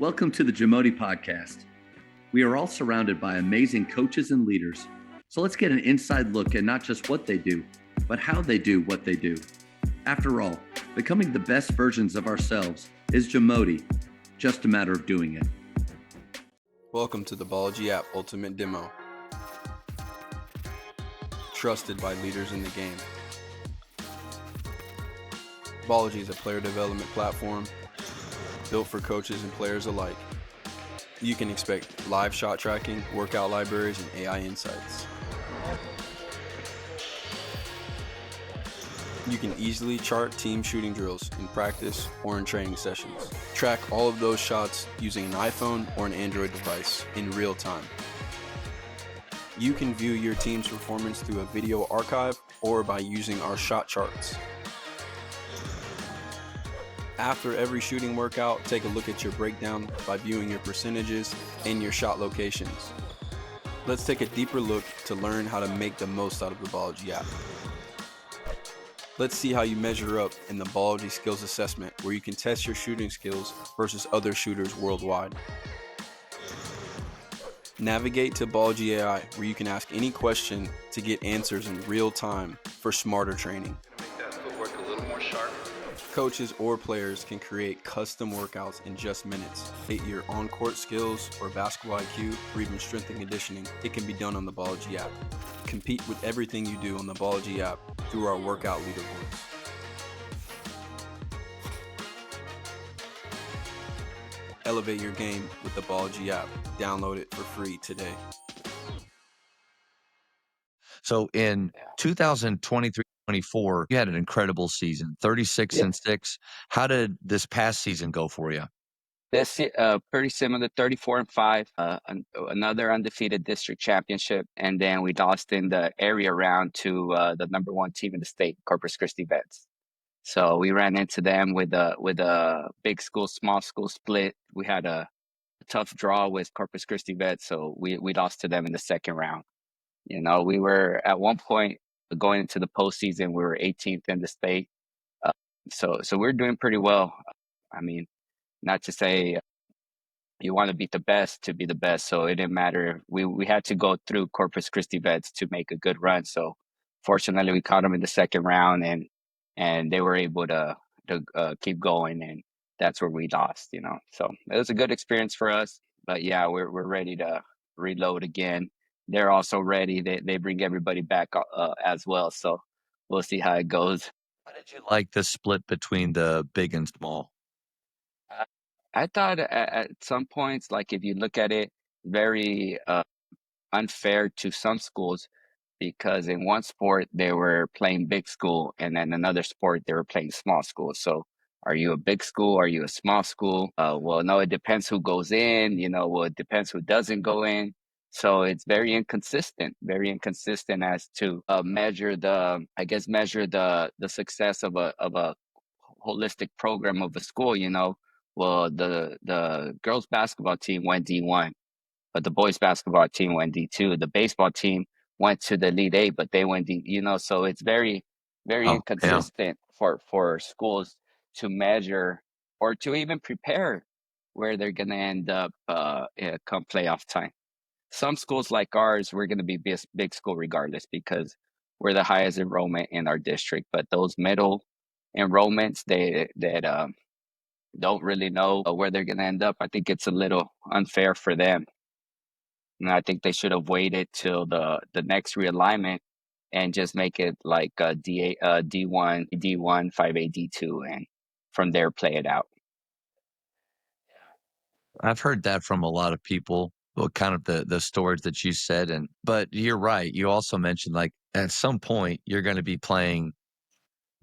Welcome to the JAMODI podcast. We are all surrounded by amazing coaches and leaders. So let's get an inside look at not just what they do, but how they do what they do. After all, becoming the best versions of ourselves is JAMODI, just a matter of doing it. Welcome to the Ballology app Ultimate Demo. Trusted by leaders in the game. Ballology is a player development platform built for coaches and players alike. You can expect live shot tracking, workout libraries, and AI insights. You can easily chart team shooting drills in practice or in training sessions. Track all of those shots using an iPhone or an Android device in real time. You can view your team's performance through a video archive or by using our shot charts. After every shooting workout, take a look at your breakdown by viewing your percentages and your shot locations. Let's take a deeper look to learn how to make the most out of the Ballology app. Let's see how you measure up in the Ballology Skills Assessment, where you can test your shooting skills versus other shooters worldwide. Navigate to Ballology AI, where you can ask any question to get answers in real time for smarter training. Make that footwork a little more sharp. Coaches or players can create custom workouts in just minutes. Hit your on-court skills or basketball IQ or even strength and conditioning. It can be done on the Ballology app. Compete with everything you do on the Ballology app through our workout leaderboards. Elevate your game with the Ballology app. Download it for free today. So in 2023-24, you had an incredible season, 36-6. How did this past season go for you? This pretty similar, 34-5, another undefeated district championship, and then we lost in the area round to the number one team in the state, Corpus Christi Vets. So we ran into them with a big school, small school split. We had a tough draw with Corpus Christi Vets, so we lost to them in the second round. You know, we were at one point going into the postseason, we were 18th in the state. So we're doing pretty well. I mean, not to say you want to beat the best to be the best. So it didn't matter. We had to go through Corpus Christi Vets to make a good run. So fortunately, we caught them in the second round, and they were able to keep going, and that's where we lost. You know, so it was a good experience for us. But yeah, we're ready to reload again. They're also ready. They bring everybody back as well. So we'll see how it goes. How did you like the split between the big and small? I thought at some points, like if you look at it, very unfair to some schools, because in one sport they were playing big school, and then another sport they were playing small school. So are you a big school? Are you a small school? Well, no, it depends who goes in, you know, well, it depends who doesn't go in. So it's very inconsistent as to measure the success of a holistic program of a school, you know. Well, the girls basketball team went D1, but the boys basketball team went D2. The baseball team went to the Elite Eight, but they went D, you know, so it's very, very inconsistent for schools to measure or to even prepare where they're going to end up come playoff time. Some schools like ours, we're going to be big school regardless because we're the highest enrollment in our district. But those middle enrollments, that don't really know where they're going to end up, I think it's a little unfair for them. And I think they should have waited till the next realignment and just make it like D1, D1, 5A, D2, and from there play it out. I've heard that from a lot of people, well, kind of the stories that you said. But you're right. You also mentioned, like, at some point you're going to be playing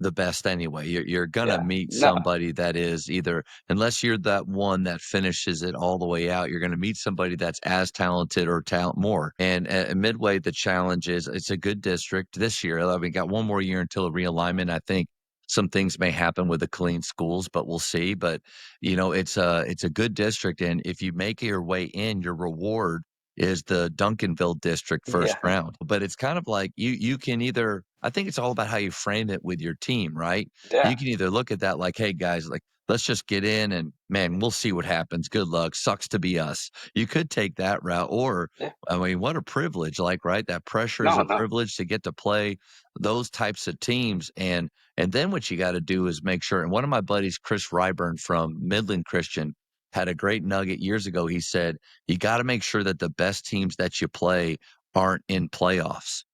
the best anyway. You're going to meet somebody that is either, unless you're that one that finishes it all the way out, you're going to meet somebody that's as talented or more. And at Midway, the challenge is it's a good district this year. We got one more year until a realignment. I think some things may happen with the clean schools, but we'll see. But, you know, it's a good district. And if you make your way in, your reward is the Duncanville district first round. But it's kind of like you can either, I think it's all about how you frame it with your team, right? Yeah. You can either look at that like, hey guys, like let's just get in and, man, we'll see what happens. Good luck. Sucks to be us. You could take that route, or, Yeah. I mean, what a privilege, like, right? That pressure is No, a no. privilege to get to play those types of teams. And then what you gotta do is make sure, and one of my buddies, Chris Ryburn from Midland Christian, had a great nugget years ago. He said, "You gotta make sure that the best teams that you play aren't in playoffs."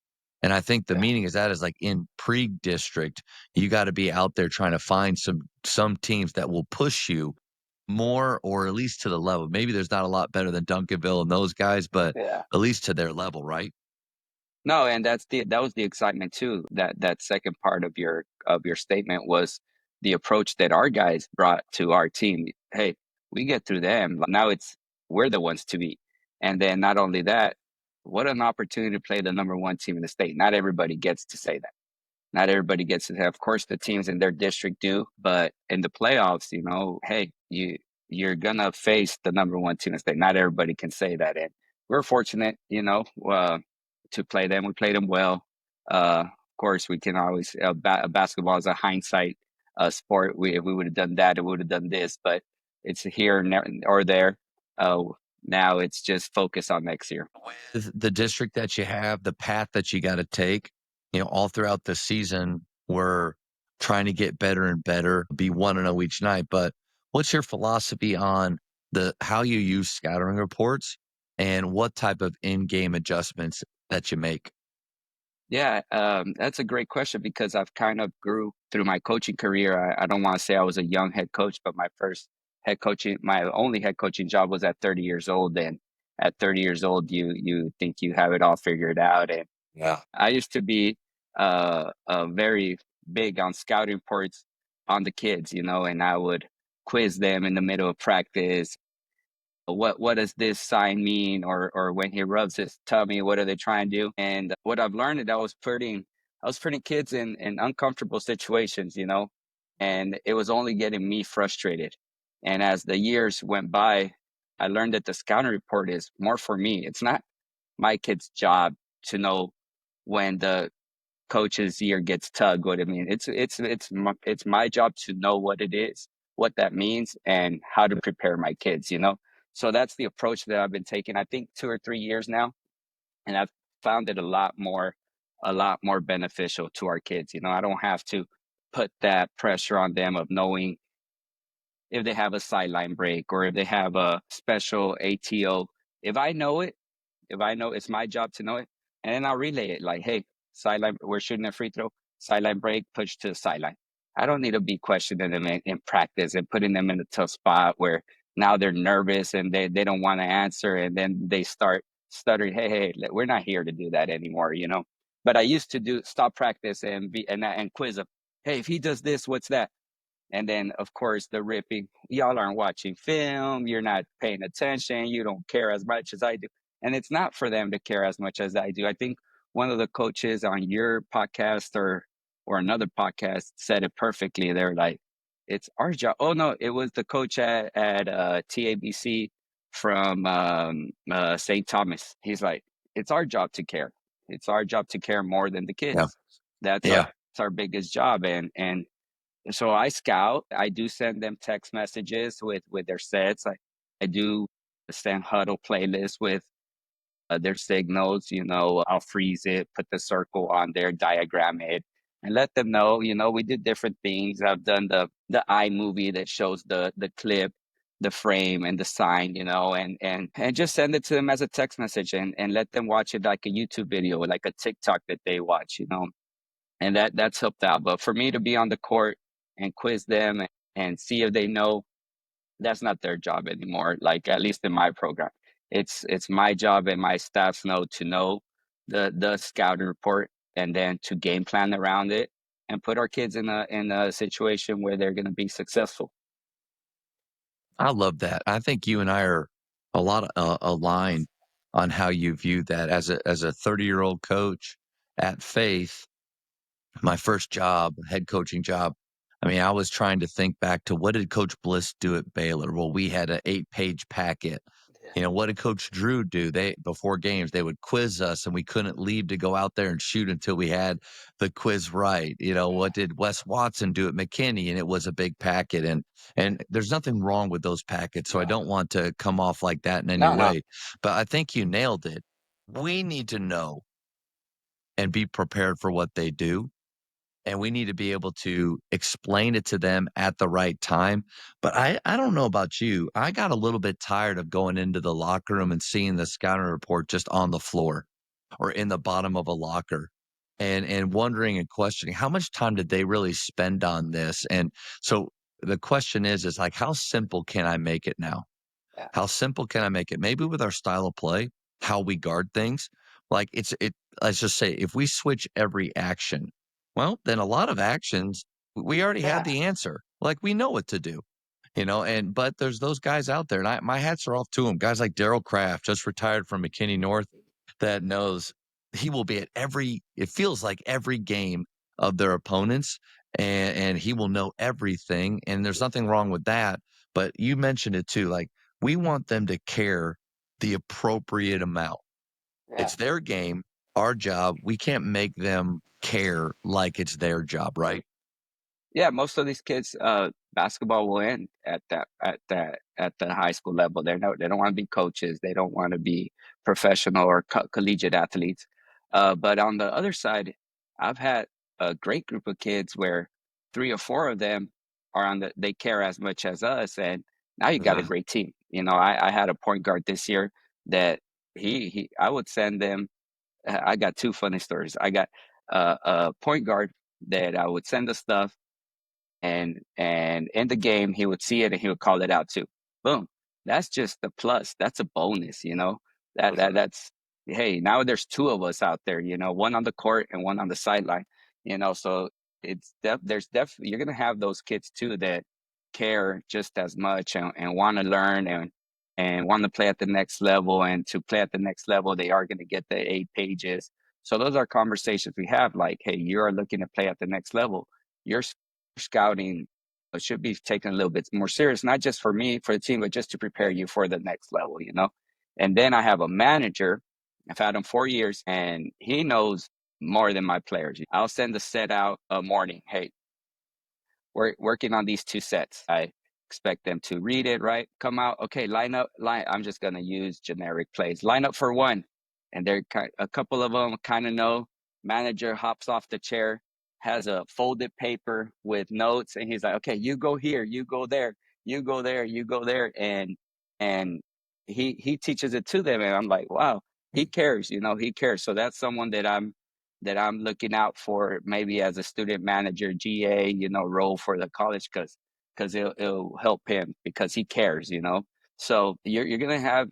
And I think the Yeah. meaning is that is like in pre-district, you gotta be out there trying to find some teams that will push you more, or at least to the level. Maybe there's not a lot better than Duncanville and those guys, but Yeah. at least to their level, right? No, and that was the excitement too. That second part of your statement was the approach that our guys brought to our team. Hey, we get through them. Now it's we're the ones to beat. And then not only that, what an opportunity to play the number one team in the state. Not everybody gets to say that. Not everybody gets to have, of course, the teams in their district do, but in the playoffs, hey, you're gonna face the number one team in the state. Not everybody can say that, and we're fortunate, to play them. We played them well. Of course, we can always basketball is a hindsight sport. If we would have done that, we would have done this, but it's here or there. Uh, Now it's just focus on next year. With the district that you have, the path that you gotta take, all throughout the season, we're trying to get better and better, be 1-0 each night. But what's your philosophy on the how you use scouting reports and what type of in-game adjustments that you make? Yeah, that's a great question because I've kind of grew through my coaching career. I don't want to say I was a young head coach, but my only head coaching job was at 30 years old. And at 30 years old, you think you have it all figured out. And Yeah. I used to be very big on scouting reports on the kids, and I would quiz them in the middle of practice. What does this sign mean? Or when he rubs his tummy, what are they trying to do? And what I've learned is I was putting kids in uncomfortable situations, and it was only getting me frustrated. And as the years went by, I learned that the scouting report is more for me. It's not my kid's job to know when the coach's ear gets tugged. What it means. It's my job to know what it is, what that means, and how to prepare my kids. So that's the approach that I've been taking. I think 2 or 3 years now, and I've found it a lot more beneficial to our kids. I don't have to put that pressure on them of knowing if they have a sideline break or if they have a special ATO. If I know it, if I know it's my job to know it, and then I'll relay it like, hey, sideline, we're shooting a free throw, sideline break, push to the sideline. I don't need to be questioning them in practice and putting them in a tough spot where now they're nervous and they don't want to answer. And then they start stuttering, hey, we're not here to do that anymore. But I used to stop practice and quiz them. Hey, if he does this, what's that? And then, of course, the ripping. Y'all aren't watching film. You're not paying attention. You don't care as much as I do. And it's not for them to care as much as I do. I think one of the coaches on your podcast or another podcast said it perfectly. They're like, it's our job. Oh, no, it was the coach at TABC from St. Thomas. He's like, it's our job to care. It's our job to care more than the Yeah. kids. That's Yeah. our biggest job. And so I scout. I do send them text messages with their sets. I do send huddle playlists with their signals. I'll freeze it, put the circle on there, diagram it, and let them know. We did different things. I've done the iMovie that shows the clip, the frame, and the sign. And just send it to them as a text message and let them watch it like a YouTube video, like a TikTok that they watch. And that's helped out. But for me to be on the court and quiz them and see if they know, that's not their job anymore. Like at least in my program, it's my job and my staff's know the scouting report and then to game plan around it and put our kids in a situation where they're going to be successful. I love that. I think you and I are a lot aligned on how you view that as a 30-year-old coach at Faith. My first job, head coaching job, I mean, I was trying to think back to what did Coach Bliss do at Baylor? Well, we had an 8-page packet What did Coach Drew do? Before games, they would quiz us and we couldn't leave to go out there and shoot until we had the quiz right. What did Wes Watson do at McKinney? And it was a big packet. And there's nothing wrong with those packets. So I don't want to come off like that in any No, no. way. But I think you nailed it. We need to know and be prepared for what they do. And we need to be able to explain it to them at the right time. But I don't know about you. I got a little bit tired of going into the locker room and seeing the scouting report just on the floor or in the bottom of a locker and wondering and questioning how much time did they really spend on this? And so the question is like, how simple can I make it now? Yeah. How simple can I make it? Maybe with our style of play, how we guard things. Like let's just say if we switch every action, well, then a lot of actions, we already have Yeah. the answer. Like we know what to do, but there's those guys out there, and my hats are off to them. Guys like Daryl Kraft, just retired from McKinney North, that knows he will be at it feels like every game of their opponents, and he will know everything. And there's nothing wrong with that. But you mentioned it too. Like, we want them to care the appropriate amount. Yeah. It's their game, our job. We can't make them care like it's their job, right? Yeah, most of these kids, basketball will end at the high school level. They don't want to be coaches. They don't want to be professional or collegiate athletes. But on the other side, I've had a great group of kids where 3 or 4 of them they care as much as us, and now you got a great team. I had a point guard this year that I would send them. I got 2 funny stories. I got a point guard that I would send the stuff, and in the game he would see it and he would call it out too. Boom. That's just a plus. That's a bonus, that's hey, now there's 2 of us out there, one on the court and one on the sideline. So you're gonna have those kids too that care just as much and want to learn and want to play at the next level. And to play at the next level, they are going to get the 8 pages. So those are conversations we have, like, hey, you are looking to play at the next level. Your scouting should be taken a little bit more serious, not just for me, for the team, but just to prepare you for the next level. And then I have a manager. I've had him 4 years, and he knows more than my players. I'll send the set out a morning. Hey, we're working on these 2 sets. I expect them to read it, right? Come out. Okay, line up. I'm just going to use generic plays. Line up for 1. And a couple of them kind of know. Manager hops off the chair, has a folded paper with notes, and he's like, okay, you go here, you go there, you go there, you go there. And he teaches it to them. And I'm like, wow, he cares, he cares. So that's someone that I'm looking out for, maybe as a student manager, GA, role for the college, because it'll help him because he cares. So you're gonna have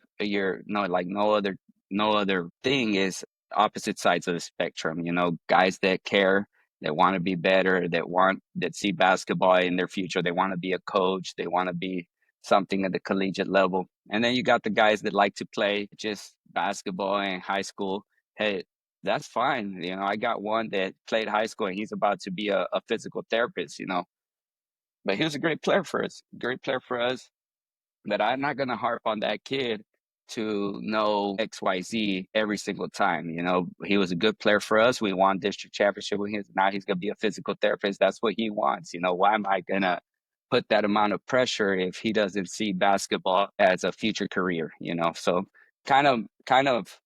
no other thing is opposite sides of the spectrum. Guys that care, that want to be better, that see basketball in their future. They want to be a coach. They want to be something at the collegiate level. And then you got the guys that like to play just basketball in high school. Hey, that's fine. I got one that played high school and he's about to be a physical therapist. But he was a great player for us. But I'm not going to harp on that kid to know XYZ every single time. He was a good player for us. We won district championship with him. Now he's going to be a physical therapist. That's what he wants. Why am I going to put that amount of pressure if he doesn't see basketball as a future career? So kind of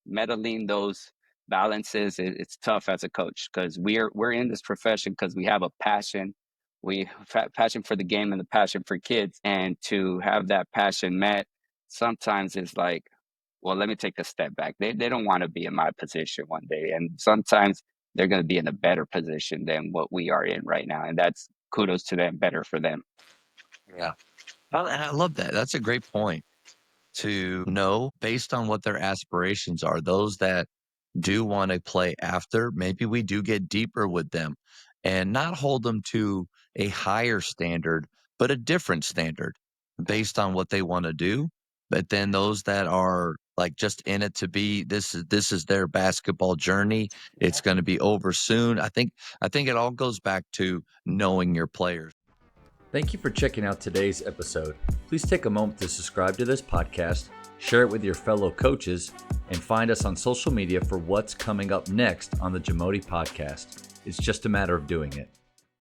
meddling those balances, it's tough as a coach, because we're in this profession because we have a passion. We have passion for the game and the passion for kids, and to have that passion met sometimes is like, well, let me take a step back. They don't want to be in my position one day, and sometimes they're going to be in a better position than what we are in right now, and that's kudos to them, better for them. Yeah. I love that. That's a great point, to know based on what their aspirations are. Those that do want to play after, maybe we do get deeper with them and not hold them to a higher standard, but a different standard based on what they want to do. But then those that are like just in it to be, this is their basketball journey. It's going to be over soon. I think it all goes back to knowing your players. Thank you for checking out today's episode. Please take a moment to subscribe to this podcast, share it with your fellow coaches, and find us on social media for what's coming up next on the JAMODI podcast. It's just a matter of doing it.